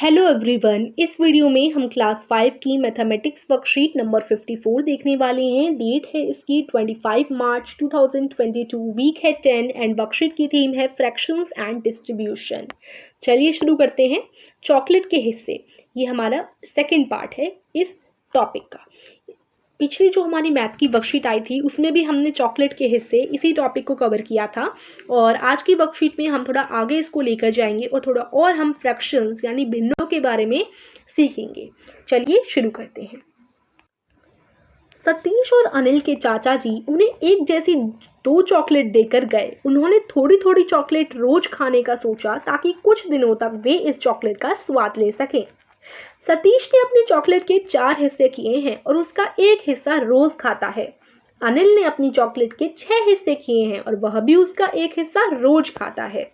Hello everyone, इस video में हम क्लास 5 की मैथमेटिक्स वर्कशीट नंबर 54 देखने वाले हैं। डेट है इसकी 25 मार्च 2022, वीक है 10 एंड वर्कशीट की थीम है फ्रैक्शंस एंड डिस्ट्रीब्यूशन। चलिए शुरू करते हैं। चॉकलेट के हिस्से, ये हमारा सेकंड पार्ट है इस टॉपिक का। पिछली जो हमारी मैथ की वर्कशीट आई थी उसमें भी हमने चॉकलेट के हिस्से इसी टॉपिक को कवर किया था, और आज की वर्कशीट में हम थोड़ा आगे इसको लेकर जाएंगे और थोड़ा और हम फ्रैक्शंस यानी भिन्नों के बारे में सीखेंगे। चलिए शुरू करते हैं। सतीश और अनिल के चाचा जी उन्हें एक जैसी 2 चॉकलेट देकर गए। उन्होंने थोड़ी थोड़ी चॉकलेट रोज खाने का सोचा ताकि कुछ दिनों तक वे इस चॉकलेट का स्वाद ले सकें। सतीश ने अपनी चॉकलेट के 4 हिस्से किए हैं और उसका एक हिस्सा रोज खाता है। अनिल ने अपनी चॉकलेट के 6 हिस्से किए हैं और वह भी उसका एक हिस्सा रोज खाता है।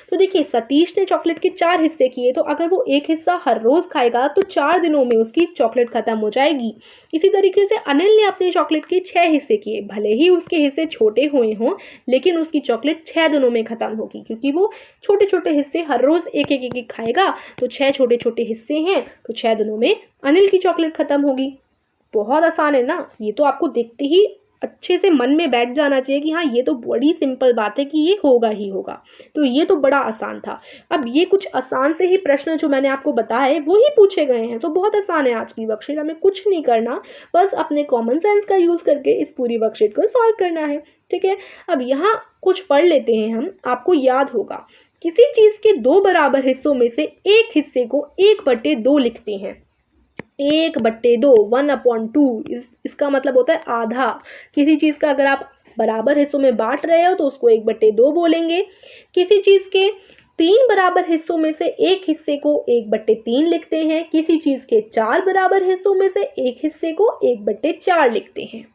तो देखिए, सतीश ने चॉकलेट के 4 हिस्से किए, तो अगर वो एक हिस्सा हर रोज खाएगा तो 4 दिनों में उसकी चॉकलेट खत्म हो जाएगी। इसी तरीके से अनिल ने अपनी चॉकलेट के 6 हिस्से किए, भले ही उसके हिस्से छोटे हुए हों लेकिन उसकी चॉकलेट 6 दिनों में खत्म होगी, क्योंकि वो छोटे छोटे हिस्से हर रोज एक एक एक खाएगा। तो 6 छोटे छोटे हिस्से हैं, तो 6 दिनों में अनिल की चॉकलेट खत्म होगी। बहुत आसान है ना। ये तो आपको देखते ही अच्छे से मन में बैठ जाना चाहिए कि हाँ, ये तो बड़ी सिंपल बात है कि ये होगा ही होगा। तो ये तो बड़ा आसान था। अब ये कुछ आसान से ही प्रश्न जो मैंने आपको बताए वो ही पूछे गए हैं, तो बहुत आसान है आज की वर्कशीट। हमें कुछ नहीं करना, बस अपने कॉमन सेंस का यूज करके इस पूरी वर्कशीट को सॉल्व करना है। ठीक है, अब यहाँ कुछ पढ़ लेते हैं हम। आपको याद होगा, किसी चीज के 2 बराबर हिस्सों में से एक हिस्से को 1/2 लिखते हैं। 1/2, 1/2, इसका मतलब होता है आधा। किसी चीज़ का अगर आप बराबर हिस्सों में बांट रहे हो तो उसको 1/2 बोलेंगे। किसी चीज़ के 3 बराबर हिस्सों में से एक हिस्से को 1/3 लिखते हैं। किसी चीज़ के 4 बराबर हिस्सों में से एक हिस्से को 1/4 लिखते हैं।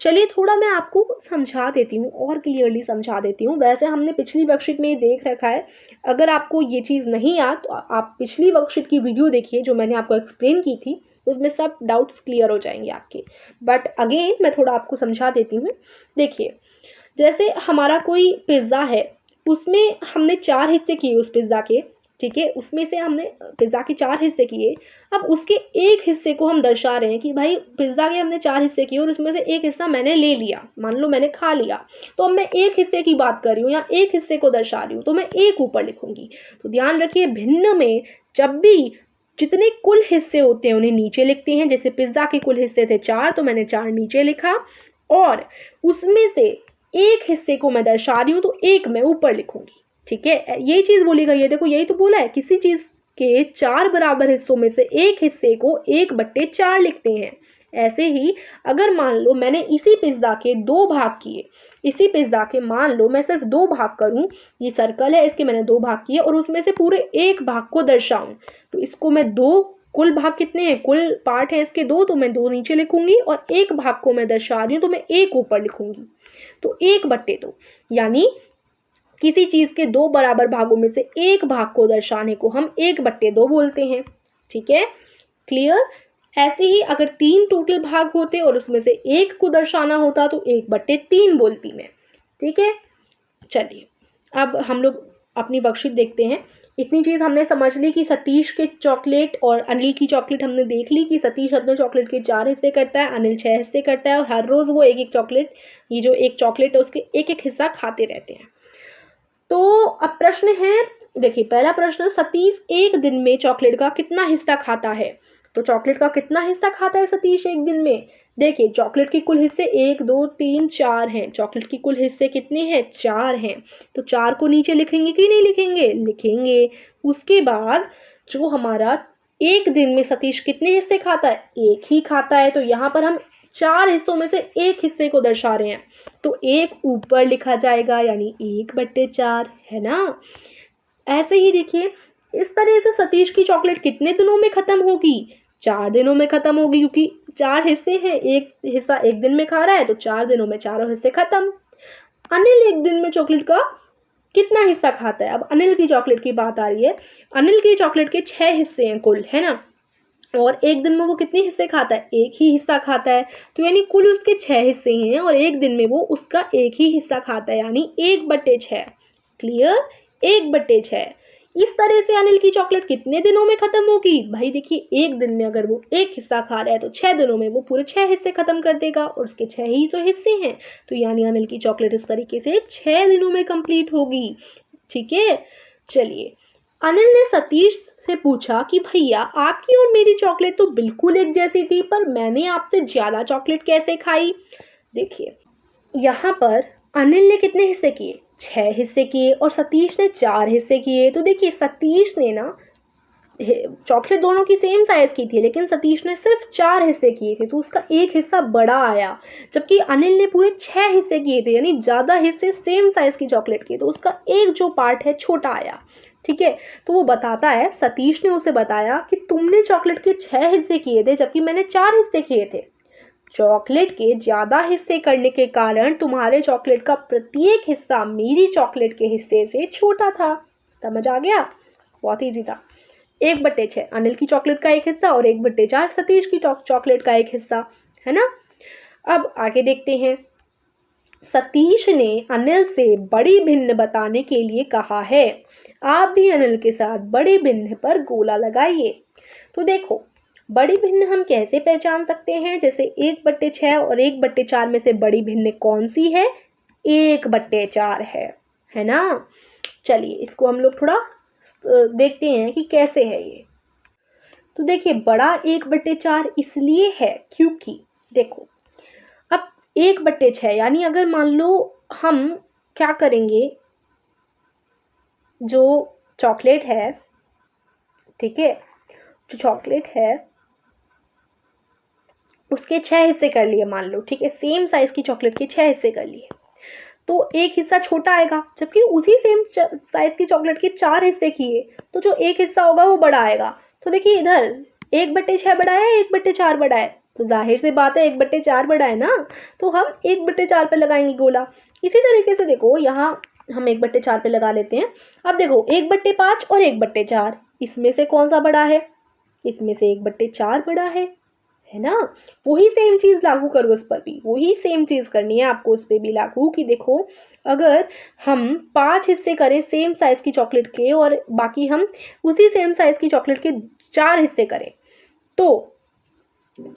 चलिए थोड़ा मैं आपको समझा देती हूँ और क्लियरली समझा देती हूँ। वैसे हमने पिछली वर्कशीट में देख रखा है। अगर आपको ये चीज़ नहीं याद तो आप पिछली वर्कशीट की वीडियो देखिए जो मैंने आपको एक्सप्लेन की थी, उसमें सब डाउट्स क्लियर हो जाएंगे आपके। बट अगेन मैं थोड़ा आपको समझा देती हूँ। देखिए, जैसे हमारा कोई पिज़्ज़ा है, उसमें हमने 4 हिस्से किए उस पिज़्ज़ा के। ठीक है, उसमें से हमने पिज़्ज़ा के 4 हिस्से किए। अब उसके एक हिस्से को हम दर्शा रहे हैं कि भाई पिज़्ज़ा के हमने 4 हिस्से किए और उसमें से एक हिस्सा मैंने ले लिया, मान लो मैंने खा लिया। तो अब मैं एक हिस्से की बात कर रही हूँ या एक हिस्से को दर्शा रही हूँ, तो मैं एक ऊपर लिखूंगी। तो ध्यान रखिए, भिन्न में जब भी जितने कुल हिस्से होते हैं उन्हें नीचे लिखते हैं। जैसे पिज़्ज़ा के कुल हिस्से थे 4, तो मैंने 4 नीचे लिखा, और उसमें से एक हिस्से को मैं दर्शा रही हूँ तो एक मैं ऊपर लिखूंगी। ठीक है, यही चीज बोली गई है। देखो, यही तो बोला है, किसी चीज के 4 बराबर हिस्सों में से एक हिस्से को 1/4 लिखते हैं। ऐसे ही अगर मान लो मैंने इसी पिज्जा के 2 भाग किए, इसी पिज्जा के मान लो मैं सिर्फ 2 भाग करूं, ये सर्कल है, इसके मैंने 2 भाग किए और उसमें से पूरे एक भाग को दर्शाऊं, तो इसको मैं 2, कुल भाग कितने हैं, कुल पार्ट है इसके 2, तो मैं 2 नीचे लिखूंगी और एक भाग को मैं दर्शा रही हूँ तो मैं एक ऊपर लिखूंगी। तो 1/2, यानी किसी चीज के 2 बराबर भागों में से एक भाग को दर्शाने को हम 1/2 बोलते हैं। ठीक है, क्लियर। ऐसे ही अगर 3 टोटल भाग होते और उसमें से एक को दर्शाना होता तो 1/3 बोलती मैं। ठीक है, चलिए अब हम लोग अपनी वर्कशीट देखते हैं। इतनी चीज हमने समझ ली कि सतीश के चॉकलेट और अनिल की चॉकलेट हमने देख ली कि सतीश अपने चॉकलेट के 4 हिस्से करता है, अनिल 6 हिस्से करता है, और हर रोज वो एक एक चॉकलेट, ये जो एक चॉकलेट है उसके एक एक हिस्सा खाते रहते हैं। तो अब प्रश्न है, देखिए पहला प्रश्न, सतीश एक दिन में चॉकलेट का कितना हिस्सा खाता है। तो चॉकलेट का कितना हिस्सा खाता है सतीश एक दिन में। देखिए, चॉकलेट के कुल हिस्से 1 2 3 4 हैं। चॉकलेट के कुल हिस्से कितने हैं, 4 हैं। तो 4 को नीचे लिखेंगे कि नहीं लिखेंगे, लिखेंगे। उसके बाद जो हमारा एक दिन में सतीश कितने हिस्से खाता है, एक ही खाता है। तो यहाँ पर हम 4 हिस्सों में से एक हिस्से को दर्शा रहे हैं, तो एक ऊपर लिखा जाएगा, यानी 1/4, है ना। ऐसे ही देखिए, इस तरह से सतीश की चॉकलेट कितने दिनों में खत्म होगी, 4 दिनों में खत्म होगी, क्योंकि 4 हिस्से हैं, एक हिस्सा एक दिन में खा रहा है, तो 4 दिनों में चारों हिस्से खत्म। अनिल एक दिन में चॉकलेट का कितना हिस्सा खाता है। अब अनिल की चॉकलेट की बात आ रही है। अनिल की चॉकलेट के 6 हिस्से हैं कुल, है ना, और एक दिन में वो कितने हिस्से खाता है, एक ही हिस्सा खाता है। तो यानी कुल उसके 6 हिस्से हैं और एक दिन में वो उसका एक ही हिस्सा खाता है, यानी 1/6। क्लियर, 1/6। इस तरह से अनिल की चॉकलेट कितने दिनों में खत्म होगी? भाई देखिए, एक दिन में अगर वो एक हिस्सा खा रहा है तो 6 दिनों में वो पूरे 6 हिस्से खत्म कर देगा, और उसके 6 ही तो हिस्से हैं। तो यानी अनिल की चॉकलेट इस तरीके से 6 दिनों में कंप्लीट होगी। ठीक है, चलिए। अनिल ने सतीश से पूछा कि भैया, आपकी और मेरी चॉकलेट तो बिल्कुल एक जैसी थी, पर मैंने आपसे ज्यादा चॉकलेट कैसे खाई? देखिए, यहाँ पर अनिल ने कितने हिस्से किए? 6 हिस्से किए, और सतीश ने 4 हिस्से किए। तो देखिए, सतीश ने ना चॉकलेट दोनों की सेम साइज की थी, लेकिन सतीश ने सिर्फ 4 हिस्से किए थे, तो उसका एक हिस्सा बड़ा आया। जबकि अनिल ने पूरे 6 हिस्से किए थे, यानी ज़्यादा हिस्से सेम साइज की चॉकलेट की, तो उसका एक जो पार्ट है छोटा आया। ठीक है, तो वो बताता है, सतीश ने उसे बताया कि तुमने चॉकलेट के 6 हिस्से किए थे, जबकि मैंने 4 हिस्से किए थे। चॉकलेट के ज़्यादा हिस्से करने के कारण तुम्हारे चॉकलेट का प्रत्येक हिस्सा मेरी चॉकलेट के हिस्से से छोटा था। समझ आ गया? बहुत ईजी था। 1/6 अनिल की चॉकलेट का एक हिस्सा, और 1/4 सतीश की चॉकलेट का एक हिस्सा, है ना। अब आगे देखते हैं। सतीश ने अनिल से बड़ी भिन्न बताने के लिए कहा है। आप भी अनिल के साथ बड़ी भिन्न पर गोला लगाइए। तो देखो, बड़ी भिन्न हम कैसे पहचान सकते हैं? जैसे 1/6 और 1/4 में से बड़ी भिन्न कौन सी है? 1/4 है ना। चलिए, इसको हम लोग थोड़ा देखते हैं कि कैसे है ये। तो देखिए, बड़ा 1/4 इसलिए है क्योंकि देखो, अब 1/6 यानी अगर मान लो हम क्या करेंगे, जो चॉकलेट है, ठीक है, जो चॉकलेट है उसके 6 हिस्से कर लिए मान लो, ठीक है, सेम साइज की चॉकलेट के 6 हिस्से कर लिए, तो एक हिस्सा छोटा आएगा। जबकि उसी सेम साइज की चॉकलेट के 4 हिस्से किए, तो जो एक हिस्सा होगा वो बड़ा आएगा। तो देखिए, इधर 1/6 बड़ा है, 1/4 बड़ा है, तो जाहिर सी बात है 1/4 बड़ा है ना, तो हम 1/4 पे लगाएंगे गोला। इसी तरीके से देखो, यहाँ हम 1/4 पे लगा लेते हैं। अब देखो, 1/5 और 1/4, इसमें से कौन सा बड़ा है? इसमें से 1/4 बड़ा है ना। वही सेम चीज़ लागू करो इस पर भी, वही सेम चीज़ करनी है आपको उस पर भी लागू, कि देखो, अगर हम 5 हिस्से करें सेम साइज़ की चॉकलेट के, और बाकी हम उसी सेम साइज़ की चॉकलेट के 4 हिस्से करें, तो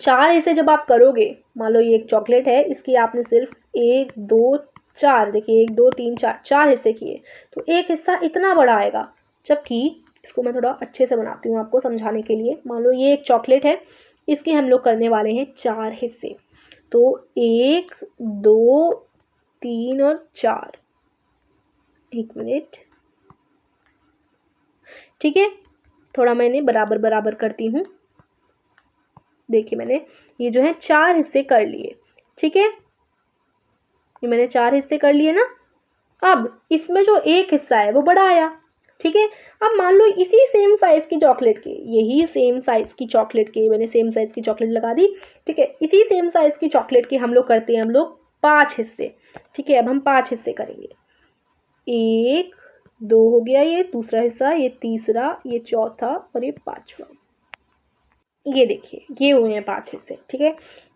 4 हिस्से जब आप करोगे, मान लो ये एक चॉकलेट है, इसकी आपने सिर्फ 1 2 4, देखिए 1 2 3 4, 4 हिस्से किए, तो एक हिस्सा इतना बड़ा आएगा। जबकि इसको मैं थोड़ा अच्छे से बनाती हूँ आपको समझाने के लिए। मान लो ये एक चॉकलेट है, इसके हम लोग करने वाले हैं 4 हिस्से, तो 1 2 3 और 4। एक मिनट, ठीक है, थोड़ा मैंने बराबर बराबर करती हूँ। देखिए, मैंने ये जो है 4 हिस्से कर लिए, ठीक है, ये मैंने 4 हिस्से कर लिए ना। अब इसमें जो एक हिस्सा है वो बड़ा आया, ठीक है। अब मान लो इसी सेम साइज की चॉकलेट के, यही सेम साइज की चॉकलेट के, मैंने सेम साइज की चॉकलेट लगा दी, ठीक है, इसी सेम साइज की चॉकलेट के हम लोग करते हैं 5 हिस्से, ठीक है। अब हम 5 हिस्से करेंगे, 1 2 हो गया, ये दूसरा हिस्सा, ये तीसरा, ये चौथा, और ये 5वां। ये देखिए, ये हुए हैं 5 हिस्से, ठीक है।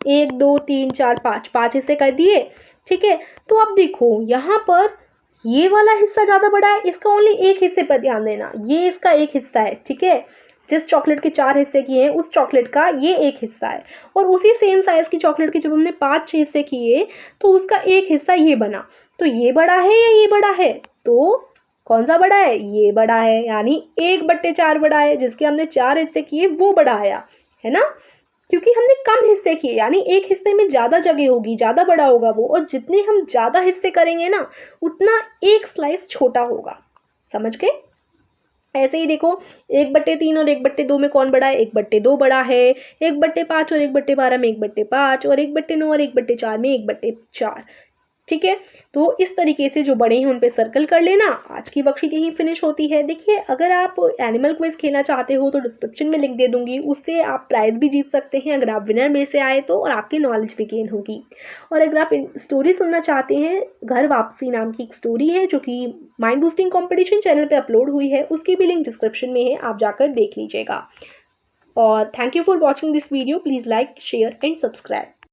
1 2 3 4 5 हिस्से कर दिए, ठीक है। तो अब देखो, यहाँ पर ये वाला हिस्सा ज़्यादा बड़ा है, इसका ओनली एक हिस्से पर ध्यान देना, ये इसका एक हिस्सा है, ठीक है। जिस चॉकलेट के 4 हिस्से किए हैं, उस चॉकलेट का ये एक हिस्सा है, और उसी सेम साइज की चॉकलेट के जब हमने 5 6 हिस्से किए, तो उसका एक हिस्सा ये बना। तो ये बड़ा है या ये बड़ा है? तो कौन सा बड़ा है? ये बड़ा है, यानी 1/4 बड़ा है, जिसके हमने 4 हिस्से किए वो बड़ा आया, है ना। क्योंकि हमने कम हिस्से किए, यानी एक हिस्से में ज़्यादा जगह होगी, ज़्यादा बड़ा होगा वो, और जितने हम ज़्यादा हिस्से करेंगे ना, उतना एक स्लाइस छोटा होगा। समझ गए? ऐसे ही देखो, 1/3 और 1/2 में कौन बड़ा है? 1/2 बड़ा है। 1/5 और 1/12 में 1/5, और 1/9 और 1/4 में 1/4, ठीक है। तो इस तरीके से जो बड़े हैं उन पे सर्कल कर लेना। आज की वर्कशीट यहीं फिनिश होती है। देखिए, अगर आप एनिमल क्विज खेलना चाहते हो तो डिस्क्रिप्शन में लिंक दे दूंगी, उससे आप प्राइज भी जीत सकते हैं अगर आप विनर में से आए तो, और आपकी नॉलेज भी गेन होगी। और अगर आप स्टोरी सुनना चाहते हैं, घर वापसी नाम की एक स्टोरी है जो कि माइंड बूस्टिंग कॉम्पिटिशन चैनल पर अपलोड हुई है, उसकी भी लिंक डिस्क्रिप्शन में है, आप जाकर देख लीजिएगा। और thank you for watching this video. Please like, share and subscribe.